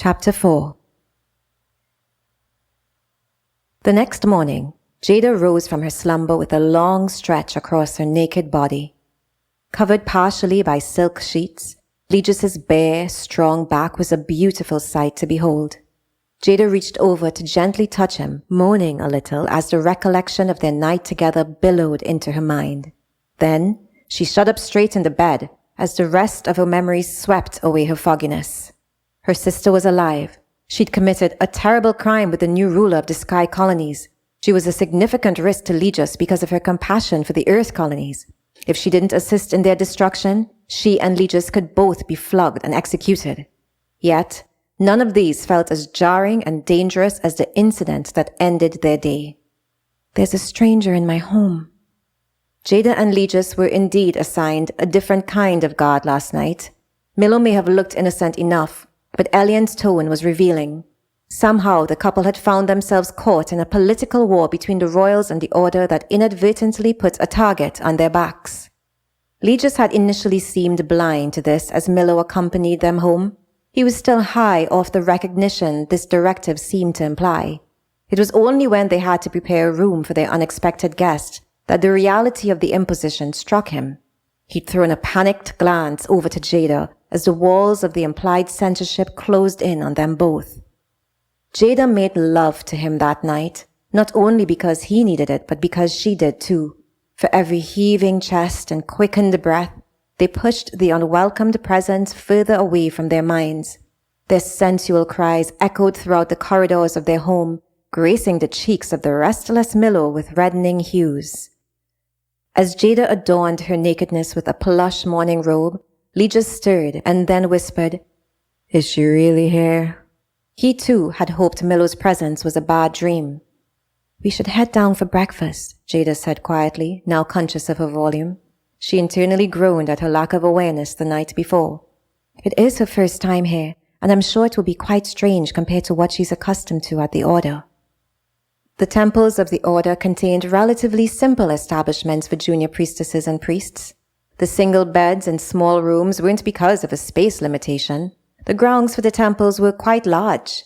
Chapter 4. The next morning, Jada rose from her slumber with a long stretch across her naked body. Covered partially by silk sheets, Legis' bare, strong back was a beautiful sight to behold. Jada reached over to gently touch him, moaning a little as the recollection of their night together billowed into her mind. Then, she sat up straight in the bed as the rest of her memories swept away her fogginess. Her sister was alive. She'd committed a terrible crime with the new ruler of the Sky Colonies. She was a significant risk to Legis because of her compassion for the Earth Colonies. If she didn't assist in their destruction, she and Legis could both be flogged and executed. Yet, none of these felt as jarring and dangerous as the incident that ended their day. "There's a stranger in my home." Jada and Legis were indeed assigned a different kind of guard last night. Milo may have looked innocent enough, but Elian's tone was revealing. Somehow the couple had found themselves caught in a political war between the royals and the order that inadvertently put a target on their backs. Legis had initially seemed blind to this as Milo accompanied them home. He was still high off the recognition this directive seemed to imply. It was only when they had to prepare a room for their unexpected guest that the reality of the imposition struck him. He'd thrown a panicked glance over to Jada as the walls of the implied censorship closed in on them both. Jada made love to him that night, not only because he needed it, but because she did too. For every heaving chest and quickened breath, they pushed the unwelcomed presence further away from their minds. Their sensual cries echoed throughout the corridors of their home, gracing the cheeks of the restless Milo with reddening hues. As Jada adorned her nakedness with a plush morning robe, Legis stirred and then whispered, "Is she really here?" He too had hoped Milo's presence was a bad dream. "We should head down for breakfast," Jada said quietly, now conscious of her volume. She internally groaned at her lack of awareness the night before. It is her first time here, and I'm sure it will be quite strange compared to what she's accustomed to at the Order. The temples of the Order contained relatively simple establishments for junior priestesses and priests. The single beds and small rooms weren't because of a space limitation. The grounds for the temples were quite large.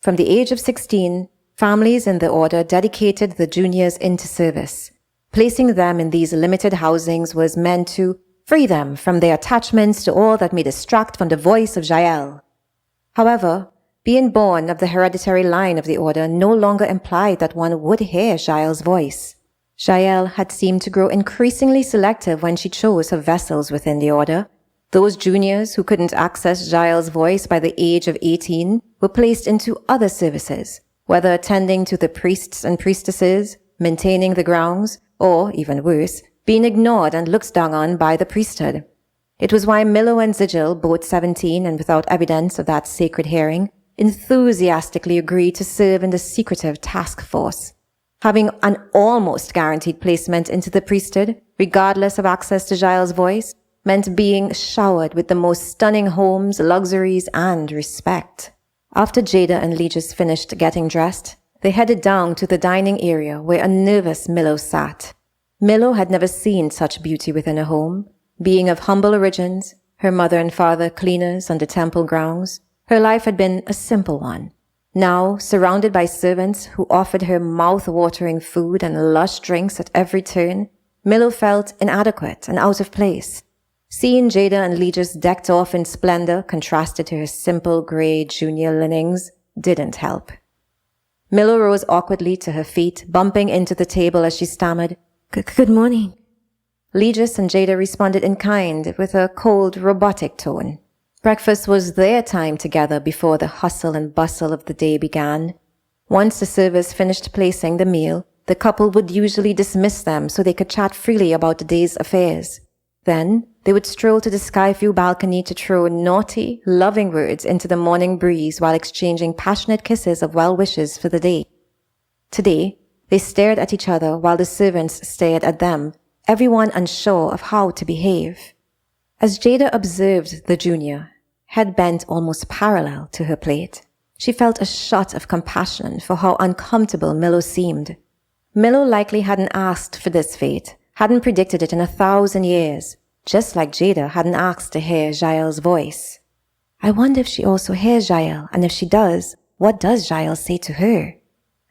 From the age of 16, families in the Order dedicated the juniors into service. Placing them in these limited housings was meant to free them from their attachments to all that may distract from the voice of Jeanelle. However, being born of the hereditary line of the Order no longer implied that one would hear Jael's voice. Jeanelle had seemed to grow increasingly selective when she chose her vessels within the Order. Those juniors who couldn't access Jael's voice by the age of 18 were placed into other services, whether attending to the priests and priestesses, maintaining the grounds, or, even worse, being ignored and looked down on by the priesthood. It was why Milo and Sigil, both 17 and without evidence of that sacred hearing, enthusiastically agreed to serve in the secretive task force. Having an almost guaranteed placement into the priesthood, regardless of access to Jael's voice, meant being showered with the most stunning homes, luxuries, and respect. After Jada and Legis finished getting dressed, they headed down to the dining area where a nervous Milo sat. Milo had never seen such beauty within a home. Being of humble origins, her mother and father cleaners on the temple grounds, her life had been a simple one. Now, surrounded by servants who offered her mouth-watering food and lush drinks at every turn, Milo felt inadequate and out of place. Seeing Jada and Legis decked off in splendor contrasted to her simple grey junior linens didn't help. Milo rose awkwardly to her feet, bumping into the table as she stammered, Good morning." Legis and Jada responded in kind with a cold, robotic tone. Breakfast was their time together before the hustle and bustle of the day began. Once the servers finished placing the meal, the couple would usually dismiss them so they could chat freely about the day's affairs. Then, they would stroll to the Skyview balcony to throw naughty, loving words into the morning breeze while exchanging passionate kisses of well wishes for the day. Today, they stared at each other while the servants stared at them, everyone unsure of how to behave. As Jada observed the junior, head bent almost parallel to her plate, she felt a shot of compassion for how uncomfortable Milo seemed. Milo likely hadn't asked for this fate, hadn't predicted it in 1,000 years, just like Jada hadn't asked to hear Jael's voice. I wonder if she also hears Jeanelle, and if she does, what does Jeanelle say to her?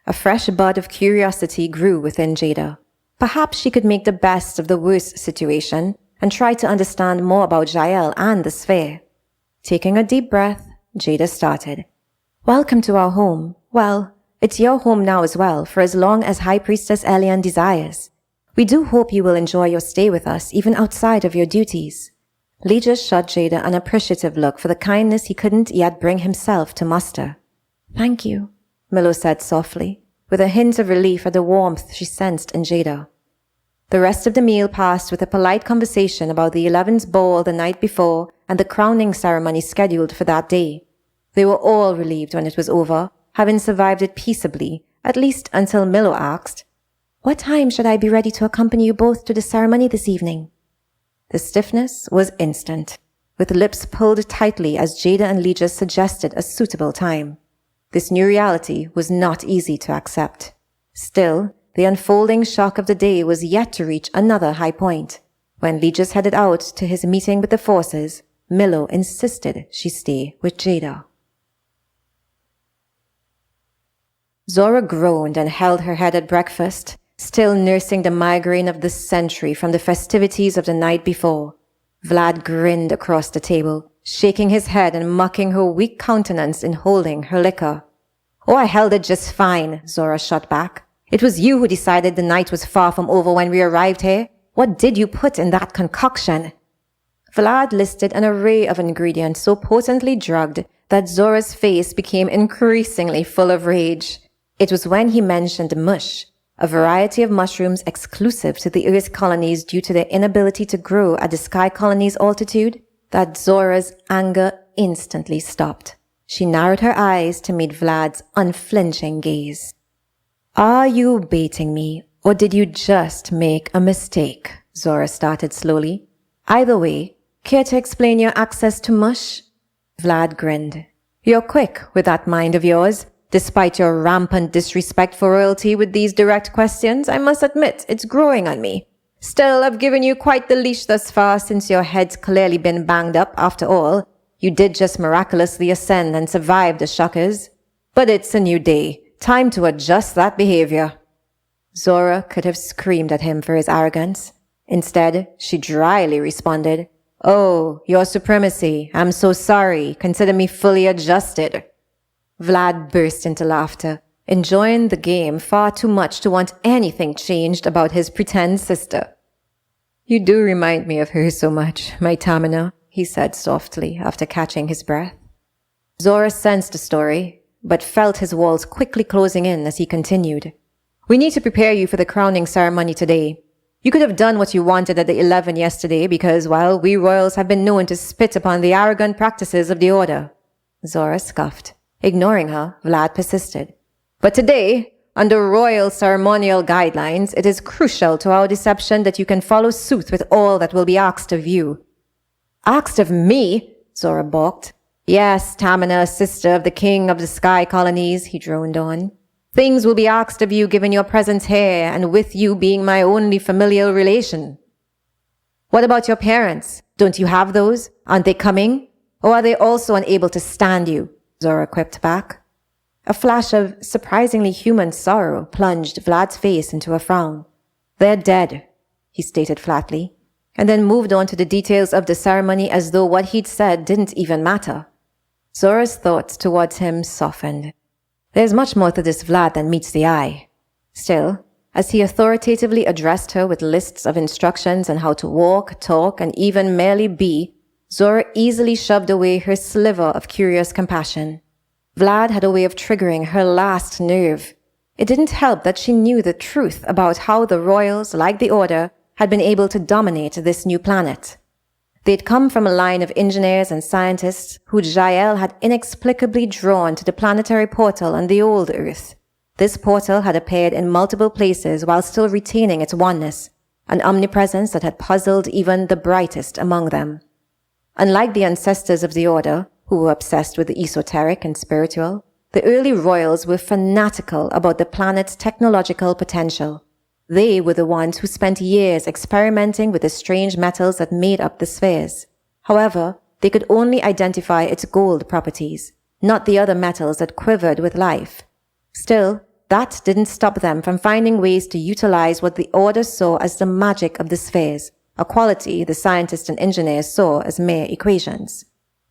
A fresh bud of curiosity grew within Jada. Perhaps she could make the best of the worst situation and try to understand more about Jeanelle and the sphere. Taking a deep breath, Jada started. Welcome to our home. Well, it's your home now as well, for as long as High Priestess Elian desires. We do hope you will enjoy your stay with us, even outside of your duties. Legis shot Jada an appreciative look for the kindness he couldn't yet bring himself to muster. Thank you, Milo said softly, with a hint of relief at the warmth she sensed in Jada. The rest of the meal passed with a polite conversation about the 11's ball the night before and the crowning ceremony scheduled for that day. They were all relieved when it was over, having survived it peaceably, at least until Milo asked, What time should I be ready to accompany you both to the ceremony this evening? The stiffness was instant, with lips pulled tightly as Jada and Legis suggested a suitable time. This new reality was not easy to accept. Still, the unfolding shock of the day was yet to reach another high point. When Legis headed out to his meeting with the forces, Milo insisted she stay with Jada. Zora groaned and held her head at breakfast, still nursing the migraine of the century from the festivities of the night before. Vlad grinned across the table, shaking his head and mocking her weak countenance in holding her liquor. Oh, I held it just fine, Zora shot back. It was you who decided the night was far from over when we arrived here. What did you put in that concoction? Vlad listed an array of ingredients so potently drugged that Zora's face became increasingly full of rage. It was when he mentioned mush, a variety of mushrooms exclusive to the Earth colonies due to their inability to grow at the Sky colony's altitude, that Zora's anger instantly stopped. She narrowed her eyes to meet Vlad's unflinching gaze. Are you baiting me, or did you just make a mistake? Zora started slowly. Either way, care to explain your access to mush? Vlad grinned. You're quick with that mind of yours. Despite your rampant disrespect for royalty with these direct questions, I must admit it's growing on me. Still, I've given you quite the leash thus far since your head's clearly been banged up after all. You did just miraculously ascend and survive the shockers. But it's a new day. Time to adjust that behavior. Zora could have screamed at him for his arrogance. Instead, she dryly responded, Oh, your supremacy. I'm so sorry. Consider me fully adjusted. Vlad burst into laughter, enjoying the game far too much to want anything changed about his pretend sister. You do remind me of her so much, my Tamina, he said softly after catching his breath. Zora sensed the story, but felt his walls quickly closing in as he continued. We need to prepare you for the crowning ceremony today. You could have done what you wanted at the 11 yesterday because, well, we royals have been known to spit upon the arrogant practices of the order. Zora scoffed. Ignoring her, Vlad persisted. But today, under royal ceremonial guidelines, it is crucial to our deception that you can follow suit with all that will be asked of you. Asked of me? Zora balked. Yes, Tamina, sister of the king of the Sky colonies, he droned on. Things will be asked of you given your presence here, and with you being my only familial relation. What about your parents? Don't you have those? Aren't they coming? Or are they also unable to stand you? Zora quipped back. A flash of surprisingly human sorrow plunged Vlad's face into a frown. They're dead, he stated flatly, and then moved on to the details of the ceremony as though what he'd said didn't even matter. Zora's thoughts towards him softened. There's much more to this Vlad than meets the eye. Still, as he authoritatively addressed her with lists of instructions on how to walk, talk, and even merely be, Zora easily shoved away her sliver of curious compassion. Vlad had a way of triggering her last nerve. It didn't help that she knew the truth about how the royals, like the Order, had been able to dominate this new planet. They'd come from a line of engineers and scientists who Jeanelle had inexplicably drawn to the planetary portal on the old Earth. This portal had appeared in multiple places while still retaining its oneness, an omnipresence that had puzzled even the brightest among them. Unlike the ancestors of the Order, who were obsessed with the esoteric and spiritual, the early royals were fanatical about the planet's technological potential. They were the ones who spent years experimenting with the strange metals that made up the spheres. However, they could only identify its gold properties, not the other metals that quivered with life. Still, that didn't stop them from finding ways to utilize what the Order saw as the magic of the spheres, a quality the scientists and engineers saw as mere equations.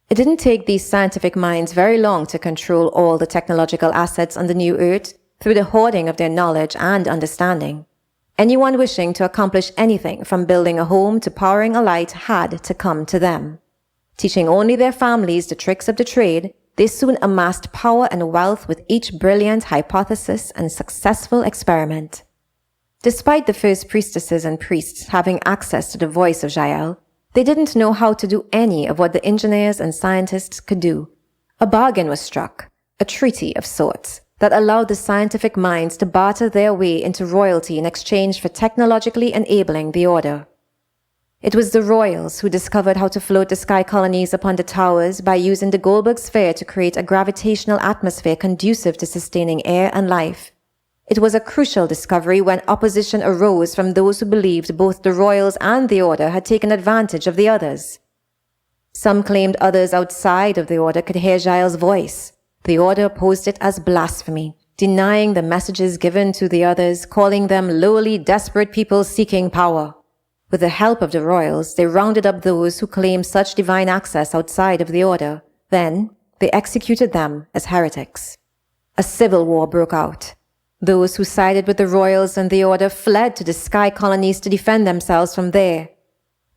It didn't take these scientific minds very long to control all the technological assets on the new Earth through the hoarding of their knowledge and understanding. Anyone wishing to accomplish anything from building a home to powering a light had to come to them. Teaching only their families the tricks of the trade, they soon amassed power and wealth with each brilliant hypothesis and successful experiment. Despite the first priestesses and priests having access to the voice of Jeanelle, they didn't know how to do any of what the engineers and scientists could do. A bargain was struck, a treaty of sorts, that allowed the scientific minds to barter their way into royalty in exchange for technologically enabling the Order. It was the royals who discovered how to float the sky colonies upon the towers by using the Goldberg sphere to create a gravitational atmosphere conducive to sustaining air and life. It was a crucial discovery when opposition arose from those who believed both the royals and the Order had taken advantage of the others. Some claimed others outside of the Order could hear Jael's voice. The Order opposed it as blasphemy, denying the messages given to the others, calling them lowly, desperate people seeking power. With the help of the royals, they rounded up those who claimed such divine access outside of the Order. Then, they executed them as heretics. A civil war broke out. Those who sided with the royals and the Order fled to the sky colonies to defend themselves from there.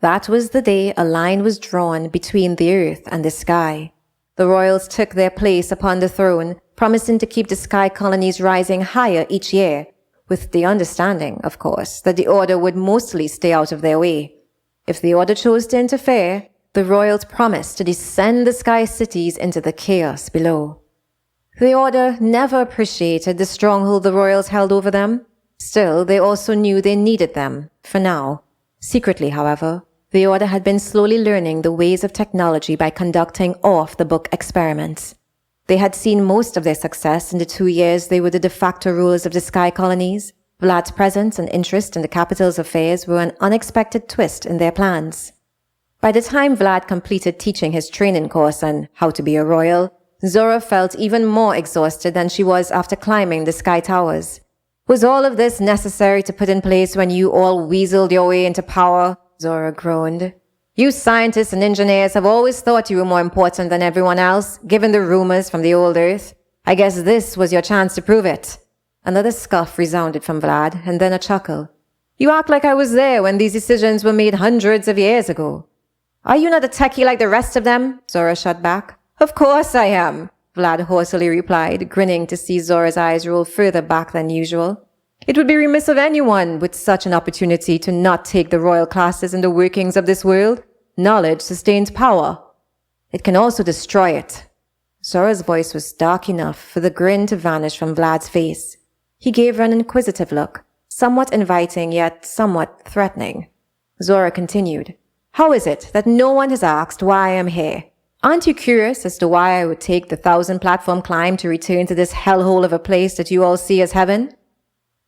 That was the day a line was drawn between the earth and the sky. The royals took their place upon the throne, promising to keep the sky colonies rising higher each year, with the understanding, of course, that the Order would mostly stay out of their way. If the Order chose to interfere, the royals promised to descend the sky cities into the chaos below. The Order never appreciated the stronghold the royals held over them. Still, they also knew they needed them, for now. Secretly, however, the Order had been slowly learning the ways of technology by conducting off-the-book experiments. They had seen most of their success in the 2 years they were the de facto rulers of the sky colonies. Vlad's presence and interest in the capital's affairs were an unexpected twist in their plans. By the time Vlad completed teaching his training course on how to be a royal, Zora felt even more exhausted than she was after climbing the sky towers. Was all of this necessary to put in place when you all weaseled your way into power? Zora groaned. You scientists and engineers have always thought you were more important than everyone else, given the rumors from the old Earth. I guess this was your chance to prove it. Another scoff resounded from Vlad, and then a chuckle. You act like I was there when these decisions were made hundreds of years ago. Are you not a techie like the rest of them? Zora shot back. Of course I am, Vlad hoarsely replied, grinning to see Zora's eyes roll further back than usual. It would be remiss of anyone with such an opportunity to not take the royal classes in the workings of this world. Knowledge sustains power. It can also destroy it. Zora's voice was dark enough for the grin to vanish from Vlad's face. He gave her an inquisitive look, somewhat inviting yet somewhat threatening. Zora continued, How is it that no one has asked why I am here? Aren't you curious as to why I would take the 1,000-platform climb to return to this hellhole of a place that you all see as heaven?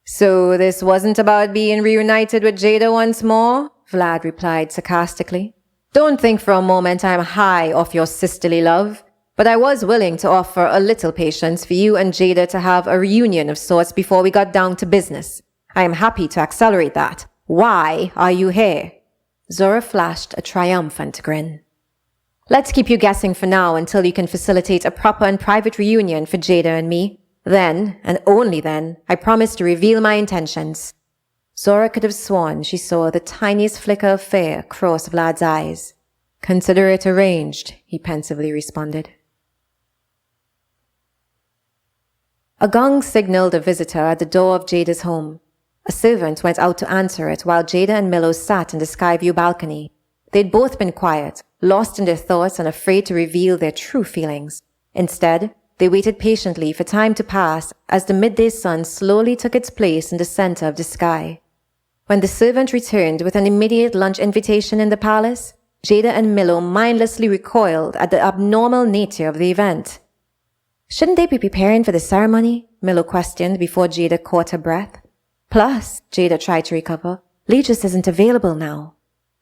So this wasn't about being reunited with Jada once more? Vlad replied sarcastically. Don't think for a moment I'm high off your sisterly love, but I was willing to offer a little patience for you and Jada to have a reunion of sorts before we got down to business. I am happy to accelerate that. Why are you here? Zora flashed a triumphant grin. Let's keep you guessing for now until you can facilitate a proper and private reunion for Jada and me. Then, and only then, I promise to reveal my intentions. Zora could have sworn she saw the tiniest flicker of fear cross Vlad's eyes. Consider it arranged, he pensively responded. A gong signaled a visitor at the door of Jada's home. A servant went out to answer it while Jada and Milo sat in the Skyview balcony. They'd both been quiet, lost in their thoughts and afraid to reveal their true feelings. Instead, they waited patiently for time to pass as the midday sun slowly took its place in the center of the sky. When the servant returned with an immediate lunch invitation in the palace, Jada and Milo mindlessly recoiled at the abnormal nature of the event. Shouldn't they be preparing for the ceremony? Milo questioned before Jada caught her breath. Plus, Jada tried to recover, Legis isn't available now.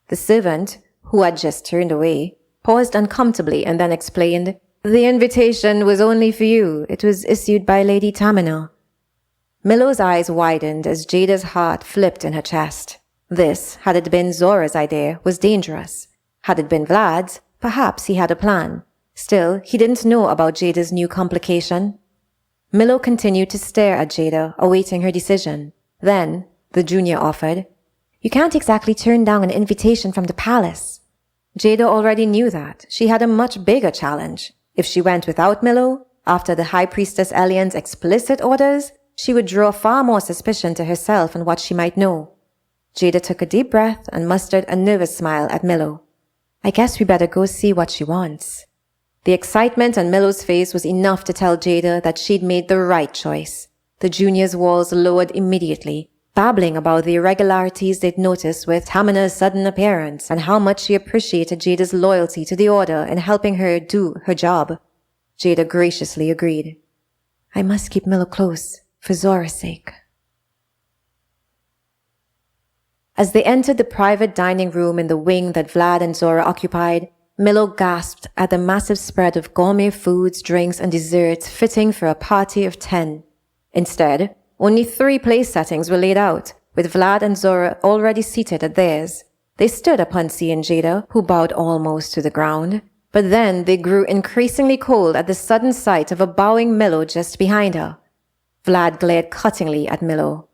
The servant, who had just turned away, paused uncomfortably, and then explained, "The invitation was only for you. It was issued by Lady Tamina." Millow's eyes widened as Jada's heart flipped in her chest. This, had it been Zora's idea, was dangerous. Had it been Vlad's, perhaps he had a plan. Still, he didn't know about Jada's new complication. Millow continued to stare at Jada, awaiting her decision. Then, the junior offered, "You can't exactly turn down an invitation from the palace." Jada already knew that. She had a much bigger challenge. If she went without Millow, after the High Priestess Elian's explicit orders, she would draw far more suspicion to herself and what she might know. Jada took a deep breath and mustered a nervous smile at Millow. "I guess we better go see what she wants." The excitement on Millow's face was enough to tell Jada that she'd made the right choice. The junior's walls lowered immediately, babbling about the irregularities they'd noticed with Tamina's sudden appearance and how much she appreciated Jada's loyalty to the Order in helping her do her job. Jada graciously agreed. "I must keep Millow close, for Zora's sake." As they entered the private dining room in the wing that Vlad and Zora occupied, Millow gasped at the massive spread of gourmet foods, drinks, and desserts fitting for a party of 10. Instead, only 3 place settings were laid out, with Vlad and Zora already seated at theirs. They stood upon seeing Jada, who bowed almost to the ground. But then they grew increasingly cold at the sudden sight of a bowing Millow just behind her. Vlad glared cuttingly at Millow.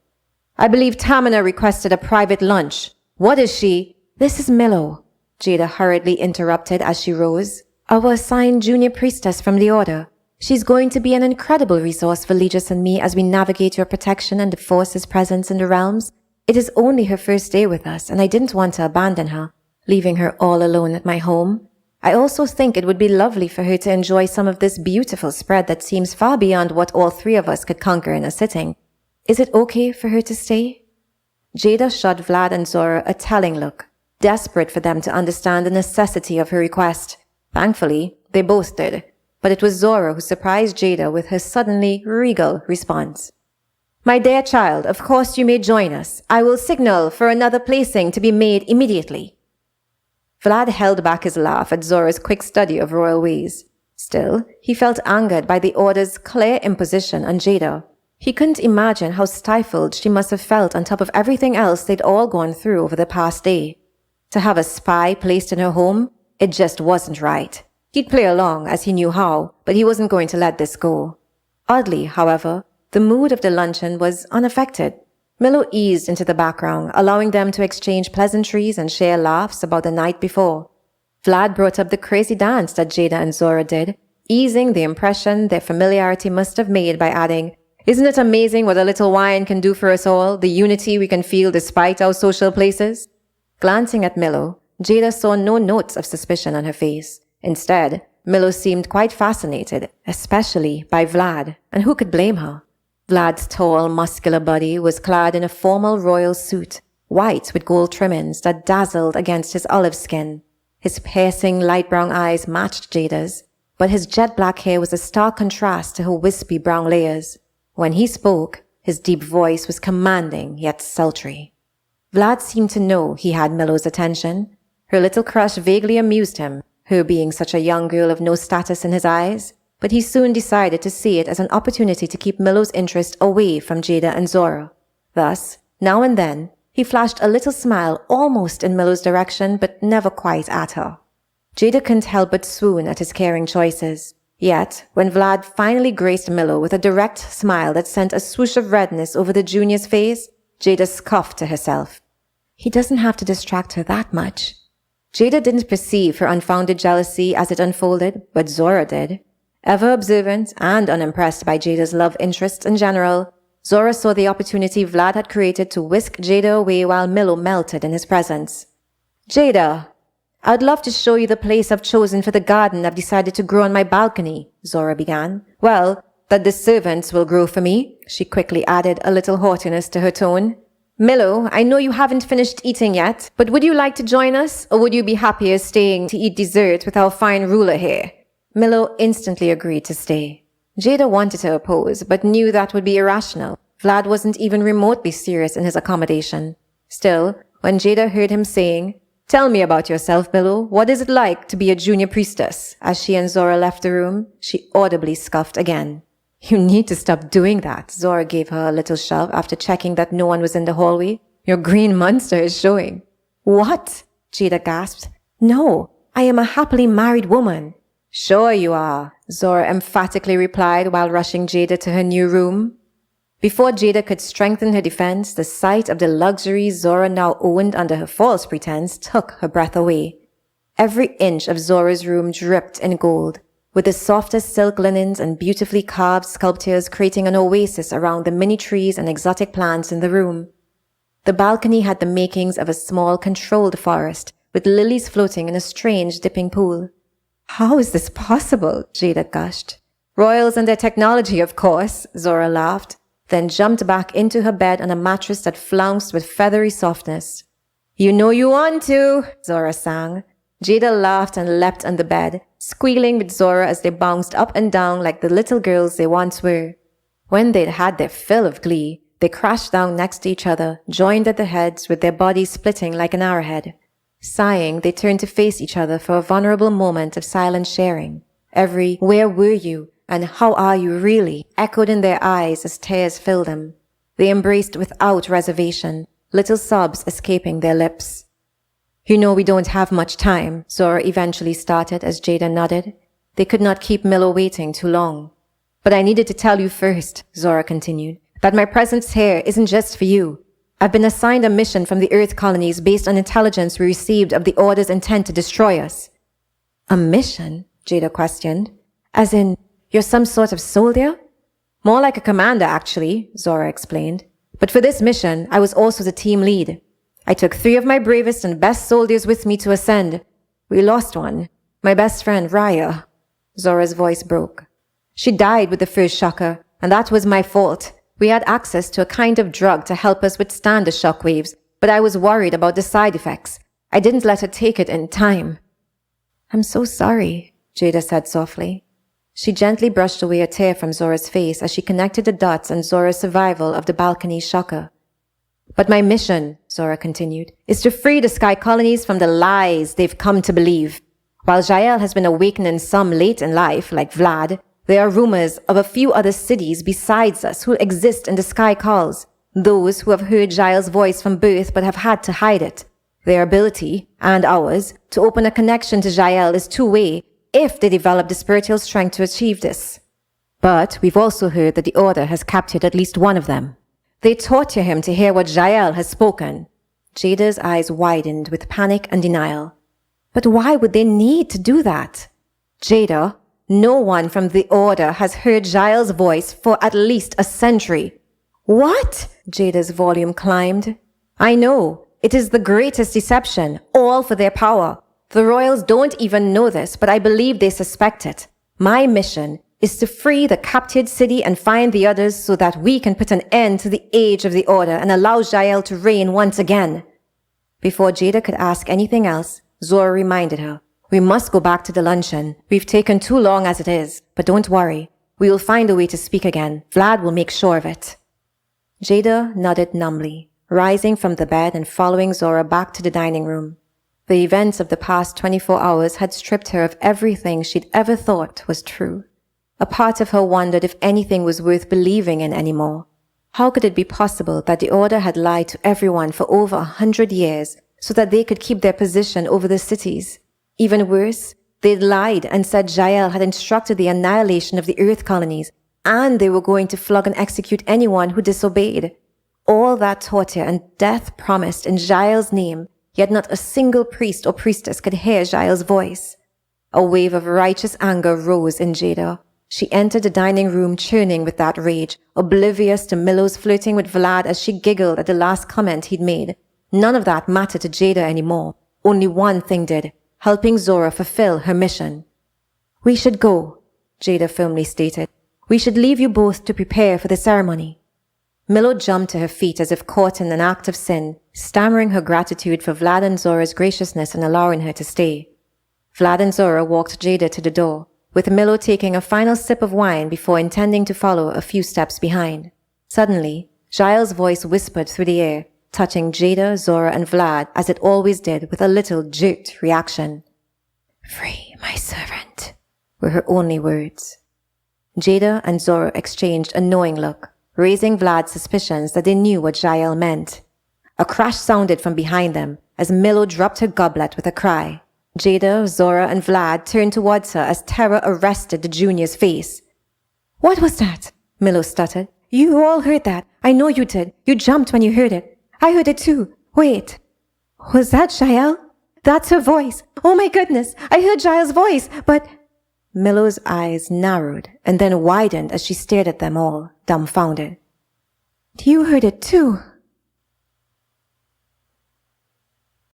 "I believe Tamina requested a private lunch. What is she—" "This is Millow," Jada hurriedly interrupted as she rose. "Our assigned junior priestess from the Order. She's going to be an incredible resource for Legis and me as we navigate your protection and the Force's presence in the realms. It is only her first day with us, and I didn't want to abandon her, leaving her all alone at my home. I also think it would be lovely for her to enjoy some of this beautiful spread that seems far beyond what all 3 of us could conquer in a sitting. Is it okay for her to stay?" Jada shot Vlad and Zora a telling look, desperate for them to understand the necessity of her request. Thankfully, they both did, but it was Zora who surprised Jada with her suddenly regal response. "My dear child, of course you may join us. I will signal for another placing to be made immediately." Vlad held back his laugh at Zora's quick study of royal ways. Still, he felt angered by the Order's clear imposition on Jada. He couldn't imagine how stifled she must have felt on top of everything else they'd all gone through over the past day. To have a spy placed in her home, it just wasn't right. He'd play along as he knew how, but he wasn't going to let this go. Oddly, however, the mood of the luncheon was unaffected. Millow eased into the background, allowing them to exchange pleasantries and share laughs about the night before. Vlad brought up the crazy dance that Jada and Zora did, easing the impression their familiarity must have made by adding, "Isn't it amazing what a little wine can do for us all, the unity we can feel despite our social places?" Glancing at Millow, Jada saw no notes of suspicion on her face. Instead, Millow seemed quite fascinated, especially by Vlad, and who could blame her? Vlad's tall, muscular body was clad in a formal royal suit, white with gold trimmings that dazzled against his olive skin. His piercing light brown eyes matched Jada's, but his jet black hair was a stark contrast to her wispy brown layers. When he spoke, his deep voice was commanding yet sultry. Vlad seemed to know he had Millow's attention. Her little crush vaguely amused him, her being such a young girl of no status in his eyes, but he soon decided to see it as an opportunity to keep Millow's interest away from Jada and Zora. Thus, now and then, he flashed a little smile almost in Millow's direction, but never quite at her. Jada couldn't help but swoon at his caring choices. Yet, when Vlad finally graced Millow with a direct smile that sent a swoosh of redness over the junior's face, Jada scoffed to herself. He doesn't have to distract her that much. Jada didn't perceive her unfounded jealousy as it unfolded, but Zora did. Ever observant and unimpressed by Jada's love interests in general, Zora saw the opportunity Vlad had created to whisk Jada away while Millow melted in his presence. "Jada, I'd love to show you the place I've chosen for the garden I've decided to grow on my balcony," Zora began. "Well, that the servants will grow for me," she quickly added a little haughtiness to her tone. "Millow, I know you haven't finished eating yet, but would you like to join us, or would you be happier staying to eat dessert with our fine ruler here?" Millow instantly agreed to stay. Jada wanted to oppose, but knew that would be irrational. Vlad wasn't even remotely serious in his accommodation. Still, when Jada heard him saying, Tell me about yourself, Milo. What is it like to be a junior priestess? As she and Zora left the room, she audibly scoffed again. You need to stop doing that. Zora gave her a little shove after checking that no one was in the hallway. Your green monster is showing. What? Jada gasped. No, I am a happily married woman. Sure you are, Zora emphatically replied while rushing Jada to her new room. Before Jada could strengthen her defense, the sight of the luxury Zora now owned under her false pretense took her breath away. Every inch of Zora's room dripped in gold, with the softest silk linens and beautifully carved sculptures creating an oasis around the many trees and exotic plants in the room. The balcony had the makings of a small, controlled forest, with lilies floating in a strange dipping pool. How is this possible? Jada gushed. Royals and their technology, of course, Zora laughed, then jumped back into her bed on a mattress that flounced with feathery softness. You know you want to, Zora sang. Jada laughed and leapt on the bed, squealing with Zora as they bounced up and down like the little girls they once were. When they'd had their fill of glee, they crashed down next to each other, joined at the heads with their bodies splitting like an arrowhead. Sighing, they turned to face each other for a vulnerable moment of silent sharing. Every "Where were you?" and "How are you really?" echoed in their eyes as tears filled them. They embraced without reservation, little sobs escaping their lips. You know we don't have much time, Zora eventually started as Jada nodded. They could not keep Milo waiting too long. But I needed to tell you first, Zora continued, that my presence here isn't just for you. I've been assigned a mission from the Earth colonies based on intelligence we received of the Order's intent to destroy us. A mission? Jada questioned. As in, you're some sort of soldier? More like a commander, actually, Zora explained. But for this mission, I was also the team lead. I took 3 of my bravest and best soldiers with me to ascend. We lost one, my best friend, Raya. Zora's voice broke. She died with the first shocker, and that was my fault. We had access to a kind of drug to help us withstand the shockwaves, but I was worried about the side effects. I didn't let her take it in time. I'm so sorry, Jada said softly. She gently brushed away a tear from Zora's face as she connected the dots on Zora's survival of the balcony's shocker. But my mission, Zora continued, is to free the Sky Colonies from the lies they've come to believe. While Jeanelle has been awakening some late in life, like Vlad, there are rumors of a few other cities besides us who exist in the Sky Calls, those who have heard Jeanelle's voice from birth but have had to hide it. Their ability, and ours, to open a connection to Jeanelle is two-way if they develop the spiritual strength to achieve this. But we've also heard that the Order has captured at least one of them. They torture him to hear what Jeanelle has spoken. Jada's eyes widened with panic and denial. But why would they need to do that? Jada, no one from the Order has heard Jeanelle's voice for at least a century. What? Jada's volume climbed. I know. It is the greatest deception, all for their power. The royals don't even know this, but I believe they suspect it. My mission is to free the captured city and find the others so that we can put an end to the age of the Order and allow Jeanelle to reign once again. Before Jada could ask anything else, Zora reminded her, we must go back to the luncheon. We've taken too long as it is, but don't worry. We will find a way to speak again. Vlad will make sure of it. Jada nodded numbly, rising from the bed and following Zora back to the dining room. The events of the past 24 hours had stripped her of everything she'd ever thought was true. A part of her wondered if anything was worth believing in anymore. How could it be possible that the Order had lied to everyone for over 100 years so that they could keep their position over the cities? Even worse, they'd lied and said Jeanelle had instructed the annihilation of the Earth colonies, and they were going to flog and execute anyone who disobeyed. All that torture and death promised in Jeanelle's name, yet not a single priest or priestess could hear Jeanelle's voice. A wave of righteous anger rose in Jada. She entered the dining room churning with that rage, oblivious to Milo's flirting with Vlad as she giggled at the last comment he'd made. None of that mattered to Jada anymore. Only one thing did, helping Zora fulfill her mission. We should go, Jada firmly stated. We should leave you both to prepare for the ceremony. Milo jumped to her feet as if caught in an act of sin, stammering her gratitude for Vlad and Zora's graciousness in allowing her to stay. Vlad and Zora walked Jada to the door, with Milo taking a final sip of wine before intending to follow a few steps behind. Suddenly, Jeanelle's voice whispered through the air, touching Jada, Zora, and Vlad as it always did with a little jerked reaction. "Free my servant," were her only words. Jada and Zora exchanged a knowing look, raising Vlad's suspicions that they knew what Jeanelle meant. A crash sounded from behind them as Milo dropped her goblet with a cry. Jada, Zora, and Vlad turned towards her as terror arrested the junior's face. "What was that?" Milo stuttered. "You all heard that. I know you did. You jumped when you heard it. I heard it too. Wait. Was that Jeanelle? That's her voice. Oh my goodness. I heard Jael's voice, but..." Milo's eyes narrowed and then widened as she stared at them all, dumbfounded. "You heard it too,"